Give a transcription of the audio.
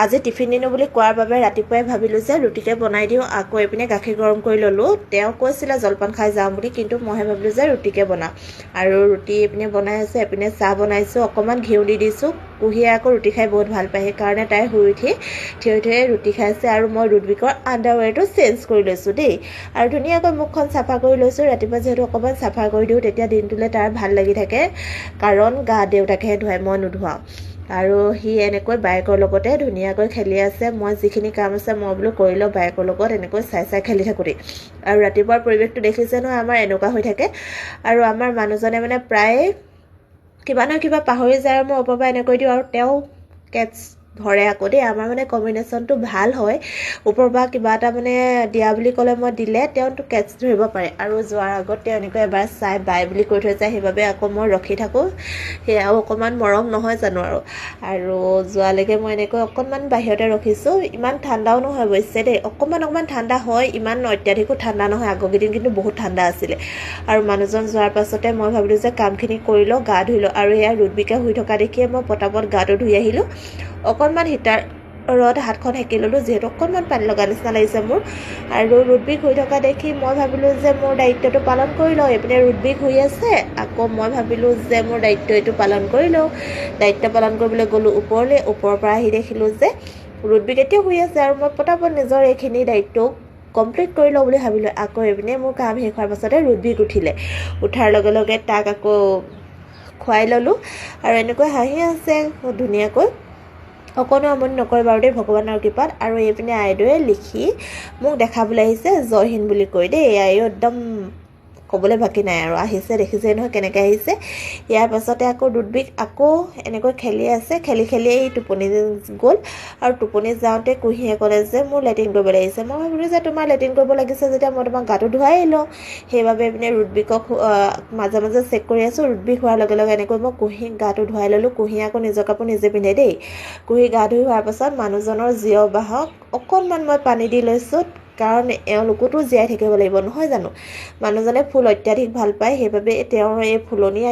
আজি টিফিন নিনো বুলি কোৱাৰ বাবে ৰাতিপুৱাই ভাবিলোঁ যে ৰুটিকে বনাই দিওঁ। আকৌ এইপিনে গাখীৰ গৰম কৰি ল'লোঁ। তেওঁ কৈছিলে জলপান খাই যাওঁ বুলি, কিন্তু মইহে ভাবিলোঁ যে ৰুটিকে বনাওঁ। আৰু ৰুটি এইপিনে বনাই আছে, এইপিনে চাহ বনাইছোঁ, অকণমান ঘিউ দি দিছোঁ। কুহিয়ে আকৌ ৰুটি খাই বহুত ভাল পায়, সেইকাৰণে তাই শুই উঠি থিয় ৰুটি খাইছে। আৰু মই ৰুদ্বিকৰ আণ্ডাৰৱেৰটো চেঞ্জ কৰি লৈছোঁ দেই, আৰু ধুনীয়াকৈ মুখখন চাফা কৰি লৈছোঁ। ৰাতিপুৱা যিহেতু অকণমান চাফা কৰি দিওঁ, তেতিয়া দিনটোলৈ তাৰ ভাল লাগি থাকে, কাৰণ গা দেউতাকেহে ধুৱাই, মই নোধুৱাওঁ। আৰু সি এনেকৈ বায়েকৰ লগতে ধুনীয়াকৈ খেলি আছে। মই যিখিনি কাম আছে মই বোলো কৰি লওঁ বায়েকৰ লগত, এনেকৈ চাই খেলি থাকোঁতেই। আৰু ৰাতিপুৱাৰ পৰিৱেশটো দেখিছে নহয়, আমাৰ এনেকুৱা হৈ থাকে। আৰু আমাৰ মানুহজনে মানে প্ৰায় কিবা নহয় কিবা পাহৰি যায়, আৰু মই ওপৰৰ পৰা এনেকৈ দিওঁ, আৰু তেওঁ কেটছ ধৰে আকৌ দেই। আমাৰ মানে কম্বিনেশ্যনটো ভাল হয়। ওপৰৰ পৰা কিবা এটা মানে দিয়া বুলি ক'লে মই দিলে তেওঁতো কেটছ ধৰিব পাৰে। আৰু যোৱাৰ আগত তেওঁ এনেকৈ এবাৰ চাই বাই বুলি কৈ থৈ যায়, সেইবাবে আকৌ মই ৰখি থাকোঁ। সেয়াও অকণমান মৰম নহয় জানো। আৰু যোৱালৈকে মই এনেকৈ অকণমান বাহিৰতে ৰখিছোঁ। ইমান ঠাণ্ডাও নহয় অৱশ্যে দেই, অকণমান ঠাণ্ডা হয়, ইমান অত্যাধিকো ঠাণ্ডা নহয়। আগৰকেইদিন কিন্তু বহুত ঠাণ্ডা আছিলে। আৰু মানুহজন যোৱাৰ পাছতে মই ভাবিলোঁ যে কামখিনি কৰি লওঁ, গা ধুই লওঁ। আৰু এয়া ৰুদ্বিকে শুই থকা দেখিয়ে মই পটাপট গাটো ধুই আহিলোঁ। অকণমান হিটাৰত হাতখন সেকি ল'লোঁ, যিহেতু অকণমান পানী লগা নিচিনা লাগিছে মোৰ। আৰু ৰুদ্বিক শুই থকা দেখি মই ভাবিলোঁ যে মোৰ দায়িত্বটো পালন কৰি লওঁ। এইপিনে ৰুদ্বিক শুই আছে, আকৌ মই ভাবিলোঁ যে মোৰ দায়িত্ব এইটো পালন কৰি লওঁ। দায়িত্ব পালন কৰিবলৈ গ'লোঁ ওপৰলৈ। ওপৰৰ পৰা আহি দেখিলোঁ যে ৰুদ্বিক এতিয়াও শুই আছে, আৰু মই পটাপট নিজৰ এইখিনি দায়িত্ব কমপ্লিট কৰি লওঁ বুলি ভাবিলোঁ। আকৌ এইপিনে মোৰ কাম শেষ হোৱাৰ পাছতে ৰুদ্বিক উঠিলে। উঠাৰ লগে লগে তাক আকৌ খুৱাই ল'লোঁ। আৰু এনেকৈ হাঁহি আছে ধুনীয়াকৈ, অকণো আমনি নকৰে বাৰু দেই, ভগৱানৰ কৃপাত। আৰু এইপিনে আইদেৱে লিখি মোক দেখাবলৈ আহিছে, জয় হিন্দ বুলি কৈ দেই। আইও একদম ক'বলৈ বাকী নাই আৰু, আহিছে দেখিছে নহয় কেনেকৈ আহিছে। ইয়াৰ পাছতে আকৌ ৰুদ্বিক আকৌ এনেকৈ খেলি আছে, খেলি এই টোপনি গ'ল। আৰু টোপনি যাওঁতে কুহিয়ে ক'লে যে মোৰ লেট্ৰিন কৰিব লাগিছে। মই ভাবিলোঁ যে তোমাৰ লেট্ৰিন কৰিব লাগিছে যেতিয়া মই তোমাক গাটো ধুৱাই লওঁ। সেইবাবে এইপিনে ৰুদ্বিকক মাজে মাজে চেক কৰি আছোঁ। ৰুদ্বিক হোৱাৰ লগে লগে এনেকৈ মই কুহিক গাটো ধুৱাই ল'লোঁ। কুহি আকৌ নিজৰ কাপোৰ নিজে পিন্ধে দেই। কুহি গা ধুই হোৱাৰ পাছত মানুহজনৰ জীয় বাহক অকণমান মই পানী দি লৈছোঁ, কাৰণ এওঁলোকোতো জীয়াই থাকিব লাগিব নহয় জানো। মানুহজনে ফুল অত্যাধিক ভাল পায়, সেইবাবে তেওঁৰ এই ফুলনি